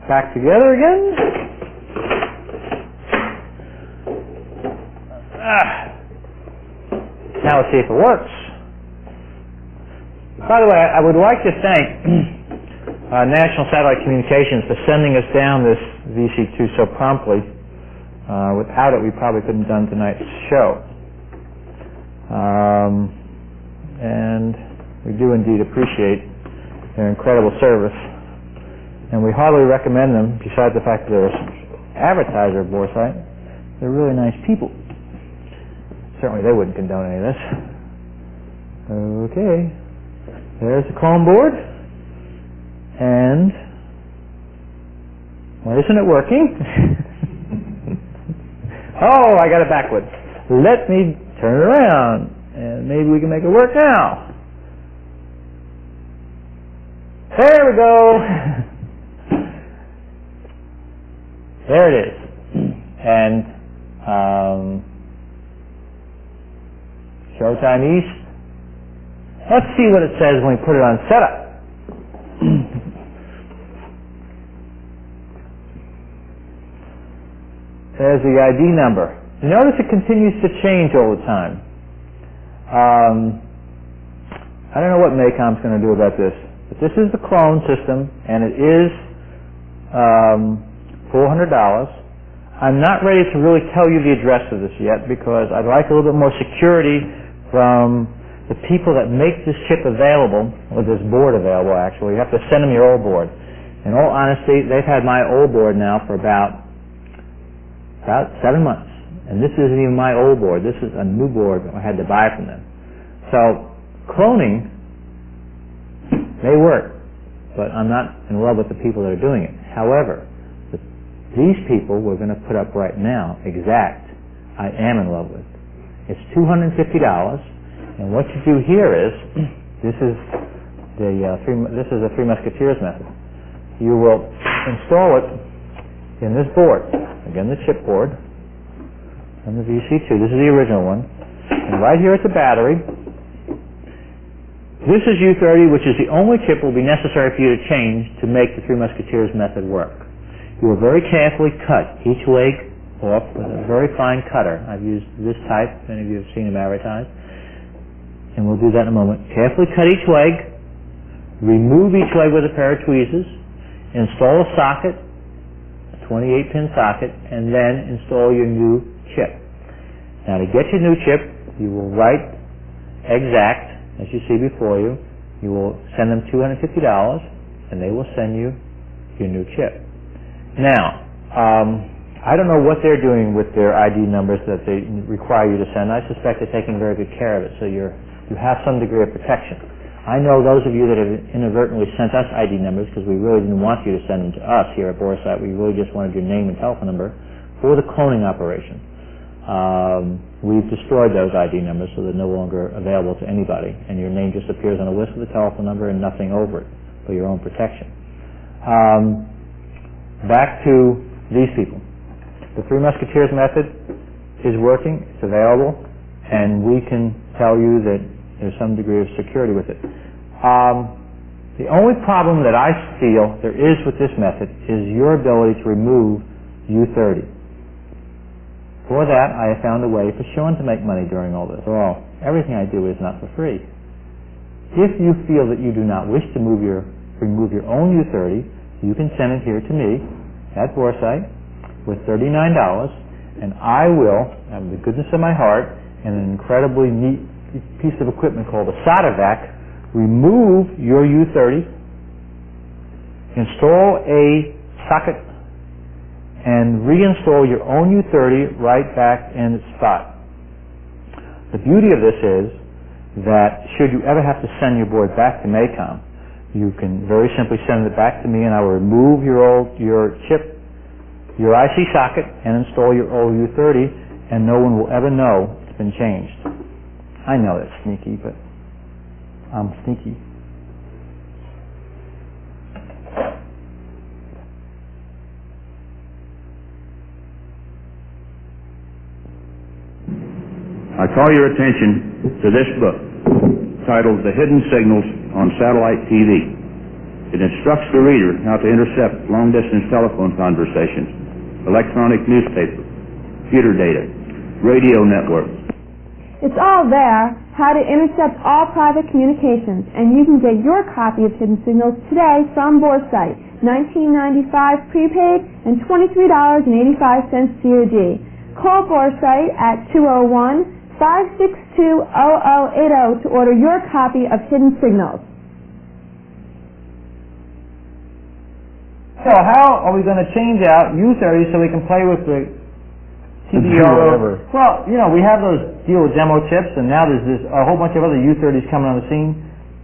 Back together again. Now let's see if it works. By the way, I would like to thank National Satellite Communications for sending us down this VC2 so promptly. Without it, we probably couldn't have done tonight's show. And we do indeed appreciate their incredible service. And we highly recommend them, besides the fact that they're an advertiser of Boresight. They're really nice people. Certainly they wouldn't condone any of this. Okay. There's the clone board. And, well, isn't it working? Oh, I got it backwards. Let me turn it around, and maybe we can make it work now. There we go. There it is. And Showtime East. Let's see what it says when we put it on setup. There's the ID number. You notice it continues to change all the time. I don't know what MACOM's going to do about this, but this is the clone system, and it is $400. I'm not ready to really tell you the address of this yet because I'd like a little bit more security from the people that make this chip available, or this board available actually. You have to send them your old board. In all honesty, they've had my old board now for about 7 months. And this isn't even my old board. This is a new board I had to buy from them. So cloning may work, but I'm not in love with the people that are doing it. However, these people we're going to put up right now, exact, I am in love with. It's $250, and what you do here is, this is the Three Musketeers method. You will install it in this board, again the chip board, and the VC2. This is the original one, and right here at the battery, this is U30, which is the only chip will be necessary for you to change to make the Three Musketeers method work. You will very carefully cut each leg off with a very fine cutter. I've used this type, many of you have seen them advertised, and we'll do that in a moment. Carefully cut each leg, remove each leg with a pair of tweezers, install a socket, a 28-pin socket, and then install your new chip. Now to get your new chip, you will write exact, as you see before you. You will send them $250, and they will send you your new chip. Now, I don't know what they're doing with their ID numbers that they require you to send. I suspect they're taking very good care of it, so you have some degree of protection. I know those of you that have inadvertently sent us ID numbers, because we really didn't want you to send them to us here at Boresight. We really just wanted your name and telephone number for the cloning operation. We've destroyed those ID numbers, so they're no longer available to anybody, and your name just appears on a list with a telephone number and nothing over it for your own protection. Back to these people. The Three Musketeers method is working, it's available, and we can tell you that there's some degree of security with it. The only problem that I feel there is with this method is your ability to remove U30. For that, I have found a way for Shaun to make money during all this. Well, everything I do is not for free. If you feel that you do not wish to remove your own U30, you can send it here to me at Boresight with $39, and I will, out of the goodness of my heart, and an incredibly neat piece of equipment called a solder vac, remove your U30, install a socket, and reinstall your own U30 right back in its spot. The beauty of this is that should you ever have to send your board back to MACOM, you can very simply send it back to me, and I will remove your chip, your IC socket, and install your old U30, and no one will ever know it's been changed. I know that's sneaky, but I'm sneaky. I call your attention to this book titled The Hidden Signals on Satellite TV. It instructs the reader how to intercept long-distance telephone conversations, electronic newspaper, computer data, radio networks. It's all there, how to intercept all private communications, and you can get your copy of Hidden Signals today from Boresight, $19.95 prepaid and $23.85 COD. Call Boresight at 201-562-0080 to order your copy of Hidden Signals. So how are we going to change out U30 so we can play with the TDO? Well, we have those deal with demo chips, and now there's a whole bunch of other U30s coming on the scene.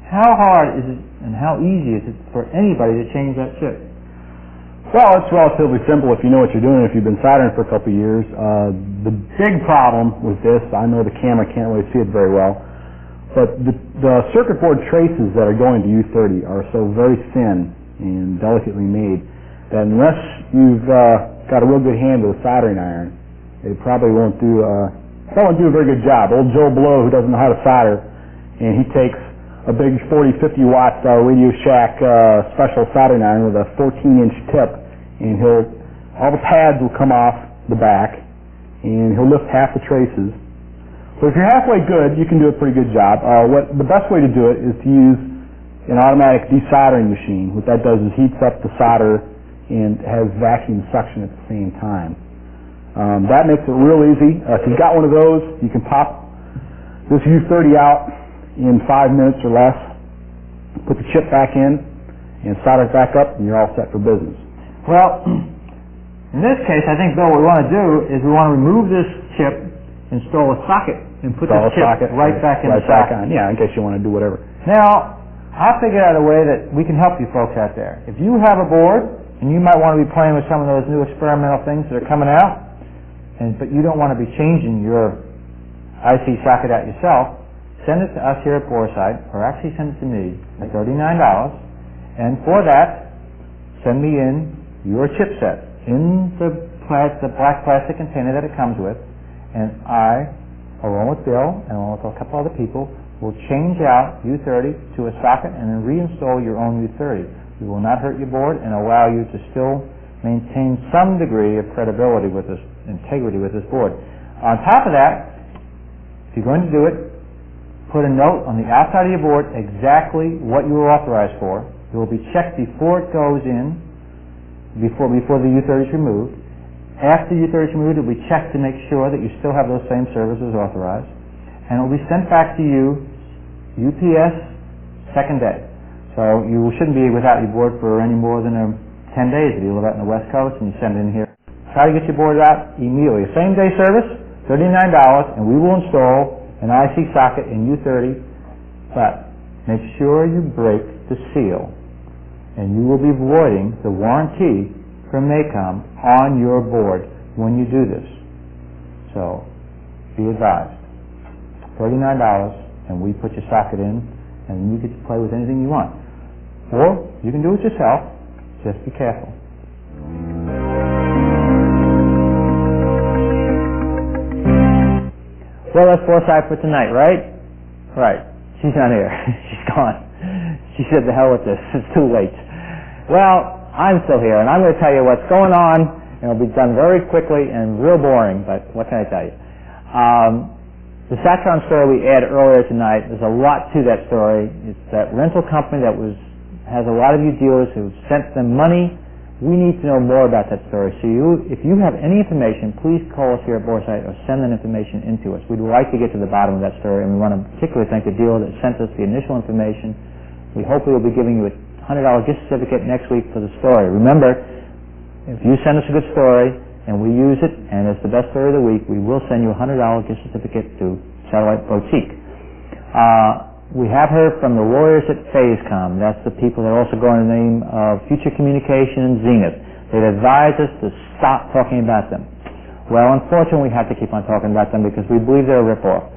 How hard is it and how easy is it for anybody to change that chip? Well, it's relatively simple if you know what you're doing, if you've been soldering for a couple of years. The big problem with this, I know the camera can't really see it very well, but the circuit board traces that are going to U30 are so very thin and delicately made that unless you've got a real good hand with a soldering iron, it probably won't do a very good job. Old Joe Blow, who doesn't know how to solder, and he takes a big 40-50 watt Radio Shack special soldering iron with a 14-inch tip, and all the pads will come off the back, and he'll lift half the traces. So if you're halfway good, you can do a pretty good job. The best way to do it is to use an automatic desoldering machine. What that does is heats up the solder and has vacuum suction at the same time. That makes it real easy. If you've got one of those, you can pop this U30 out in 5 minutes or less, put the chip back in, and solder it back up, and you're all set for business. Well, in this case, I think, Bill, what we want to do is we want to remove this chip, install a socket, and put this chip right back in the socket. Yeah, in case you want to do whatever. Now, I figured out a way that we can help you folks out there. If you have a board, and you might want to be playing with some of those new experimental things that are coming out, but you don't want to be changing your IC socket out yourself, send it to us here at Boresight, or actually send it to me at $39, and for that, send me in your chipset in the black plastic container that it comes with, and I, along with Bill and along with a couple other people, will change out U30 to a socket and then reinstall your own U30. We will not hurt your board and allow you to still maintain some degree of credibility with this, integrity with this board. On top of that, if you're going to do it, put a note on the outside of your board exactly what you were authorized for. It will be checked before it goes in, before the U30 is removed. After U30 is removed, it will be checked to make sure that you still have those same services authorized. And it will be sent back to you, UPS, second day. So you shouldn't be without your board for any more than 10 days if you live out on the West Coast and you send it in here. Try to get your board out immediately. Same day service, $39, and we will install an IC socket in U30, but make sure you break the seal, and you will be voiding the warranty from MACOM on your board when you do this. So be advised. $39, and we put your socket in, and you get to play with anything you want. Or you can do it yourself. Just be careful. Well, that's Boresight for tonight, right? Right. She's not here. She's gone. She said, "The hell with this. It's too late." Well, I'm still here, and I'm going to tell you what's going on, and it'll be done very quickly and real boring, but what can I tell you? The Satron story we aired earlier tonight, there's a lot to that story. It's that rental company that has a lot of you dealers who sent them money. We need to know more about that story. So if you have any information, please call us here at Boresight or send that information into us. We'd like to get to the bottom of that story, and we want to particularly thank the dealer that sent us the initial information. We hope we will be giving you a $100 gift certificate next week for the story. Remember, if you send us a good story and we use it and it's the best story of the week, we will send you a $100 gift certificate to Satellite Boutique. We have heard from the lawyers at Phasecom. That's the people that also go in the name of Future Communication and Zenith. They've advised us to stop talking about them. Well, unfortunately, we have to keep on talking about them because we believe they're a ripoff.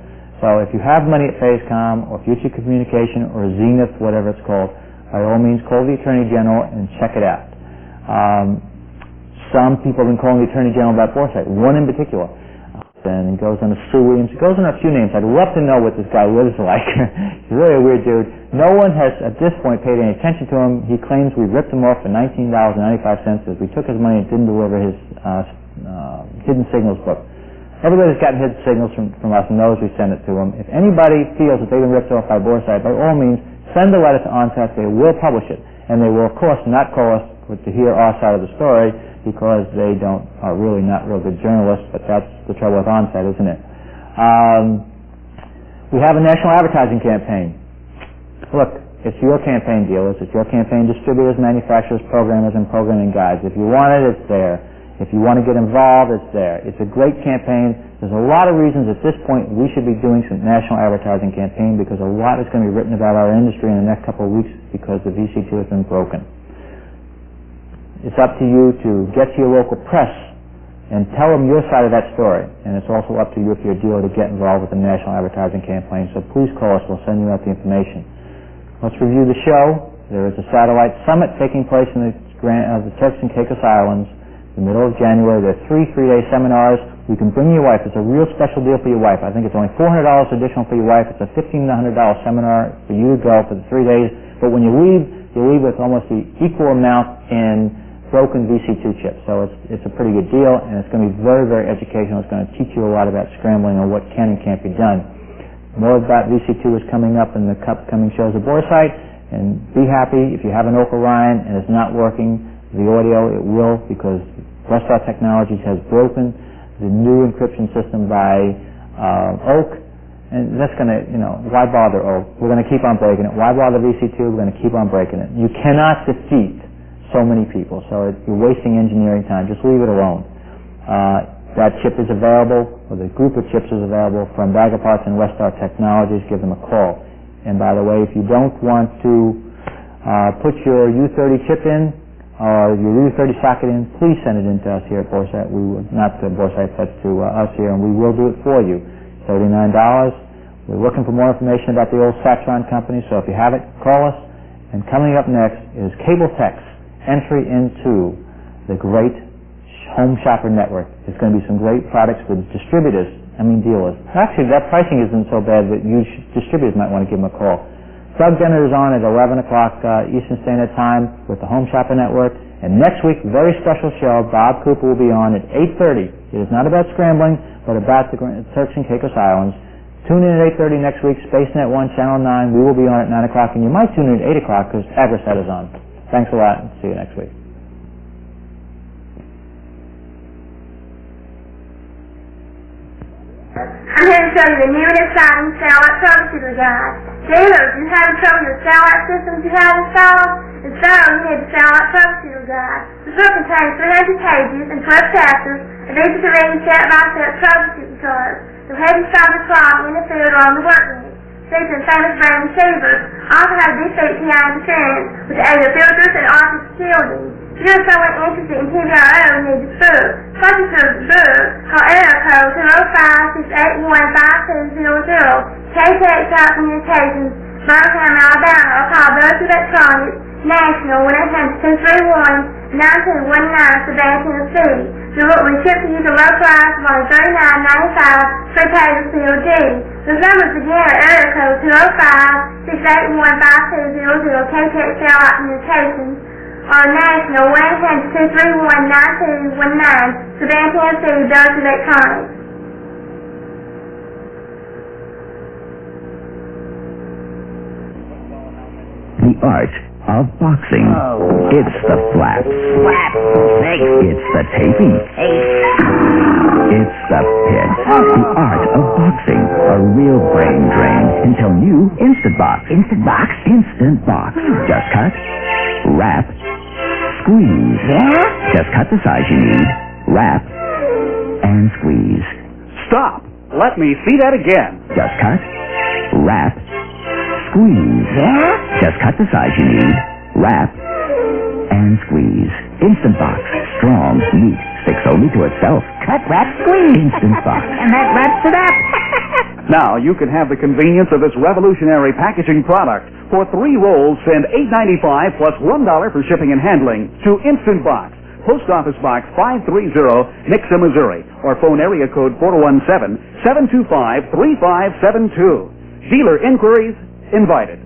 So if you have money at Phasecom or Future Communication or Zenith, whatever it's called, by all means, call the Attorney General and check it out. Some people have been calling the Attorney General about Boresight, one in particular. And he goes on to Sue Williams. He goes on a few names. I'd love to know what this guy lives like. He's really a weird dude. No one has, at this point, paid any attention to him. He claims we ripped him off for $19.95 as we took his money and didn't deliver his Hidden Signals book. Everybody's gotten Hidden Signals from us and knows we send it to them. If anybody feels that they've been ripped off by Boresight, by all means, send a letter to ONSAT. They will publish it. And they will, of course, not call us to hear our side of the story because they are really not real good journalists, but that's the trouble with ONSAT, isn't it? We have a national advertising campaign. Look, it's your campaign, dealers. It's your campaign, distributors, manufacturers, programmers, and programming guides. If you want it, it's there. If you want to get involved, it's there. It's a great campaign. There's a lot of reasons at this point we should be doing some national advertising campaign because a lot is going to be written about our industry in the next couple of weeks because the VC2 has been broken. It's up to you to get to your local press and tell them your side of that story. And it's also up to you if you're a dealer to get involved with the national advertising campaign. So please call us. We'll send you out the information. Let's review the show. There is a satellite summit taking place in the Turks and Caicos Islands in the middle of January. There are 3 3-day seminars. You can bring your wife. It's a real special deal for your wife. I think it's only $400 additional for your wife. It's a $1,500 seminar for you to go for the 3 days. But when you leave with almost the equal amount in broken VC2 chip. So it's a pretty good deal, and it's going to be very, very educational. It's going to teach you a lot about scrambling and what can and can't be done. More about VC2 is coming up in the upcoming shows of Boresight, and be happy if you have an Oak Orion and it's not working, the audio, it will, because Boresight Technologies has broken the new encryption system by Oak, and that's going to, why bother Oak? We're going to keep on breaking it. Why bother VC2? We're going to keep on breaking it. You cannot defeat so many people, so you're wasting engineering time. Just leave it alone. That chip is available, or the group of chips is available from Bagger Parts and Westar Technologies. Give them a call. And by the way, if you don't want to put your U30 chip in, or your U30 socket in, please send it in to us here at Boresight. Not to Boresight, but to us here, and we will do it for you. $39. We're looking for more information about the old Satron company, so if you have it, call us. And coming up next is Cable Tech's entry into the great home shopper network. There's going to be some great products for dealers. Actually, that pricing isn't so bad that distributors might want to give them a call. Doug Denner is on at 11 o'clock Eastern Standard Time with the Home Shopper Network. And next week, very special show, Bob Cooper will be on at 8:30. It is not about scrambling, but about the Turks and Caicos Islands. Tune in at 8:30 next week, SpaceNet 1, Channel 9. We will be on at 9 o'clock, and you might tune in at 8 o'clock because Agrisat is on. Thanks a lot, and see you next week. I'm here to show you the new and exciting satellite troubleshooter guide. Dealers, you having trouble with your satellite systems you have installed? If so, you need the satellite troubleshooter guide. This book contains 300 pages and 12 chapters of each of the reading step-by-step troubleshooting charts. So have you solved a problem in the field or on the workbench? Featuring famous brand receivers, also have defeat PI interference with the aid of filters and office shielding. If you're someone interested in TVRO and need this book, purchase the book, call area code 205-681-5200, KTX Communications, Birmingham, Alabama, or call Boresight Electronics National 1-800-231-9219, Savannah, Tennessee. The book will be shipped to you at a low price of only $39.95 free pay to COD. The numbers again are area code 205-681-5200, KTX Communications, or national 1-800-231-9219, Savannah, Tennessee, Boresight Electronics. The art of boxing. It's the flap. Flap. It's the taping. It's the pit. The art of boxing. A real brain drain until new Instant Box. Instant Box? Instant Box. Just cut, wrap, squeeze. Yeah? Just cut the size you need, wrap, and squeeze. Stop! Let me see that again. Just cut, wrap, squeeze. Yeah? Just cut the size you need, wrap, and squeeze. Instant Box. Strong, neat, sticks only to itself. Cut, wrap, squeeze. Instant Box. And that wraps it up. Now you can have the convenience of this revolutionary packaging product. For 3 rolls, send $8.95 plus $1 for shipping and handling to Instant Box, Post Office Box 530, Nixa, Missouri, or phone area code 417-725-3572. Dealer inquiries invited.